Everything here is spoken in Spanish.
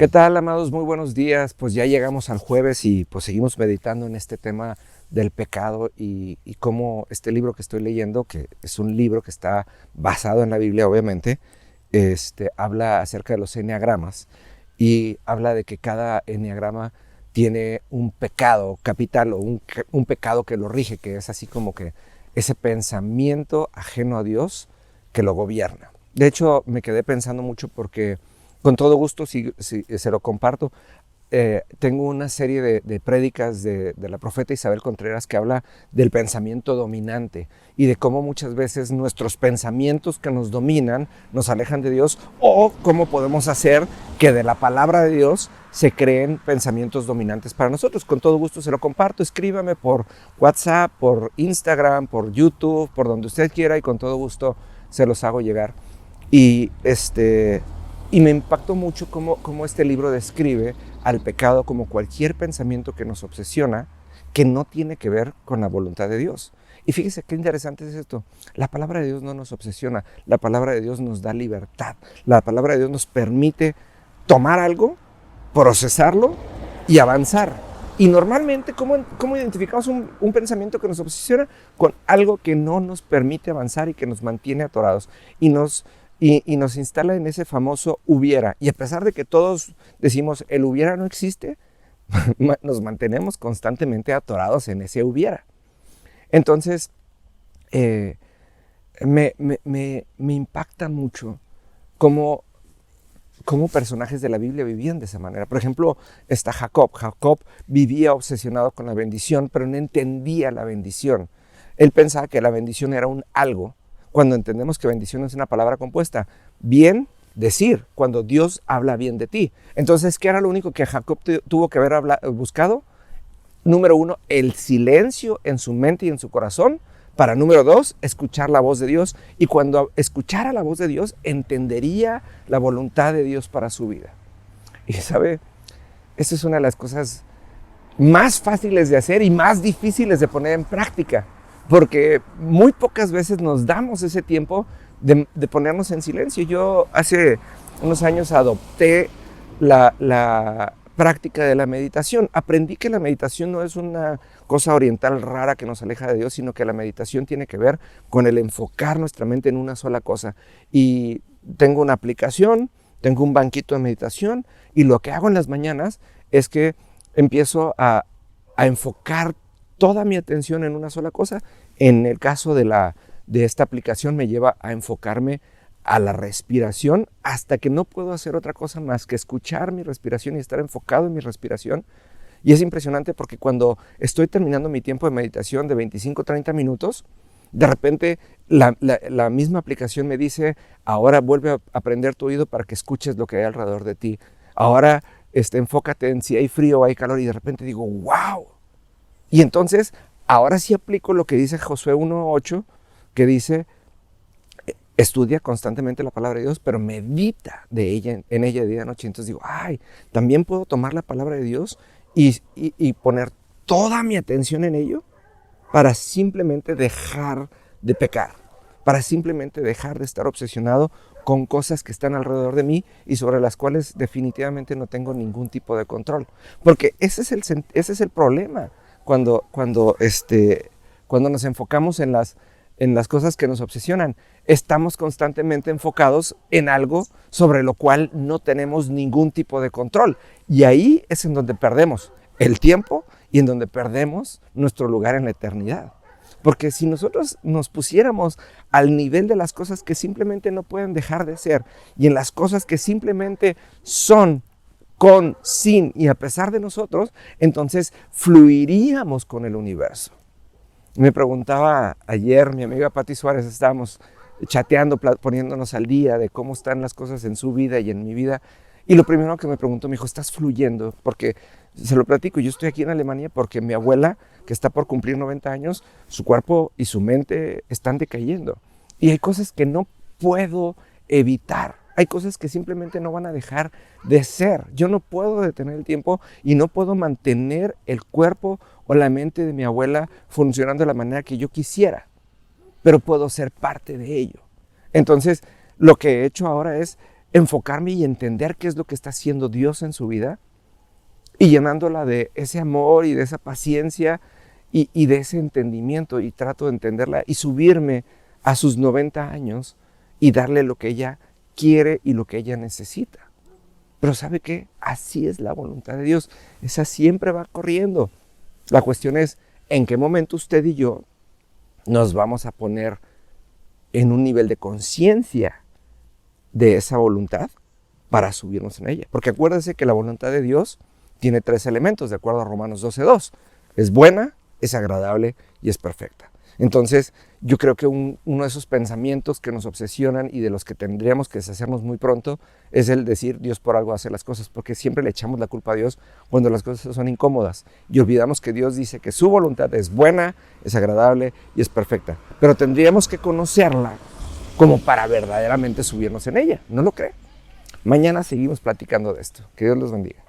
¿Qué tal, amados? Muy buenos días. Pues ya llegamos al jueves y pues seguimos meditando en este tema del pecado y cómo este libro que estoy leyendo, que es un libro que está basado en la Biblia, obviamente, habla acerca de los enneagramas y habla de que cada enneagrama tiene un pecado capital o un pecado que lo rige, que es así como que ese pensamiento ajeno a Dios que lo gobierna. De hecho, me quedé pensando mucho porque con todo gusto, si se lo comparto. Tengo una serie de prédicas de la profeta Isabel Contreras que habla del pensamiento dominante y de cómo muchas veces nuestros pensamientos que nos dominan nos alejan de Dios, o cómo podemos hacer que de la palabra de Dios se creen pensamientos dominantes para nosotros. Con todo gusto se lo comparto. Escríbame por WhatsApp, por Instagram, por YouTube, por donde usted quiera, y con todo gusto se los hago llegar. Y me impactó mucho cómo este libro describe al pecado como cualquier pensamiento que nos obsesiona, que no tiene que ver con la voluntad de Dios. Y fíjese qué interesante es esto. La palabra de Dios no nos obsesiona, la palabra de Dios nos da libertad. La palabra de Dios nos permite tomar algo, procesarlo y avanzar. Y normalmente, ¿cómo identificamos un pensamiento que nos obsesiona? Con algo que no nos permite avanzar y que nos mantiene atorados y nos instala en ese famoso hubiera. Y a pesar de que todos decimos el hubiera no existe, nos mantenemos constantemente atorados en ese hubiera. Entonces, me impacta mucho cómo personajes de la Biblia vivían de esa manera. Por ejemplo, está Jacob. Jacob vivía obsesionado con la bendición, pero no entendía la bendición. Él pensaba que la bendición era un algo, cuando entendemos que bendición es una palabra compuesta. Bien, decir, cuando Dios habla bien de ti. Entonces, ¿qué era lo único que Jacob tuvo que haber buscado? Número 1, el silencio en su mente y en su corazón. Para número 2, escuchar la voz de Dios. Y cuando escuchara la voz de Dios, entendería la voluntad de Dios para su vida. Y sabe, esa es una de las cosas más fáciles de hacer y más difíciles de poner en práctica, porque muy pocas veces nos damos ese tiempo de ponernos en silencio. Yo hace unos años adopté la práctica de la meditación. Aprendí que la meditación no es una cosa oriental rara que nos aleja de Dios, sino que la meditación tiene que ver con el enfocar nuestra mente en una sola cosa. Y tengo una aplicación, tengo un banquito de meditación, y lo que hago en las mañanas es que empiezo a enfocar toda mi atención en una sola cosa. En el caso de esta aplicación me lleva a enfocarme a la respiración hasta que no puedo hacer otra cosa más que escuchar mi respiración y estar enfocado en mi respiración. Y es impresionante porque cuando estoy terminando mi tiempo de meditación de 25-30 minutos, de repente la misma aplicación me dice: ahora vuelve a prender tu oído para que escuches lo que hay alrededor de ti. Ahora enfócate en si hay frío o hay calor. Y de repente digo, ¡wow! Y entonces, ahora sí aplico lo que dice Josué 1:8, que dice: estudia constantemente la palabra de Dios, pero medita en ella de día y noche. Entonces digo, también puedo tomar la palabra de Dios y poner toda mi atención en ello para simplemente dejar de pecar, para simplemente dejar de estar obsesionado con cosas que están alrededor de mí y sobre las cuales definitivamente no tengo ningún tipo de control. Porque ese es el problema cuando nos enfocamos en las cosas que nos obsesionan. Estamos constantemente enfocados en algo sobre lo cual no tenemos ningún tipo de control. Y ahí es en donde perdemos el tiempo y en donde perdemos nuestro lugar en la eternidad. Porque si nosotros nos pusiéramos al nivel de las cosas que simplemente no pueden dejar de ser, y en las cosas que simplemente son con, sin y a pesar de nosotros, entonces fluiríamos con el universo. Me preguntaba ayer mi amiga Pati Suárez, estábamos chateando, poniéndonos al día de cómo están las cosas en su vida y en mi vida. Y lo primero que me preguntó, me dijo: ¿estás fluyendo? Porque se lo platico, yo estoy aquí en Alemania porque mi abuela, que está por cumplir 90 años, su cuerpo y su mente están decayendo. Y hay cosas que no puedo evitar. Hay cosas que simplemente no van a dejar de ser. Yo no puedo detener el tiempo y no puedo mantener el cuerpo o la mente de mi abuela funcionando de la manera que yo quisiera, pero puedo ser parte de ello. Entonces, lo que he hecho ahora es enfocarme y entender qué es lo que está haciendo Dios en su vida y llenándola de ese amor y de esa paciencia y de ese entendimiento, y trato de entenderla y subirme a sus 90 años y darle lo que ella quiere y lo que ella necesita. Pero ¿sabe qué? Así es la voluntad de Dios. Esa siempre va corriendo. La cuestión es en qué momento usted y yo nos vamos a poner en un nivel de conciencia de esa voluntad para subirnos en ella. Porque acuérdese que la voluntad de Dios tiene 3 elementos, de acuerdo a Romanos 12:2. Es buena, es agradable y es perfecta. Entonces, yo creo que uno de esos pensamientos que nos obsesionan y de los que tendríamos que deshacernos muy pronto es el decir, Dios por algo hace las cosas, porque siempre le echamos la culpa a Dios cuando las cosas son incómodas y olvidamos que Dios dice que su voluntad es buena, es agradable y es perfecta. Pero tendríamos que conocerla como para verdaderamente subirnos en ella, ¿no lo cree? Mañana seguimos platicando de esto. Que Dios los bendiga.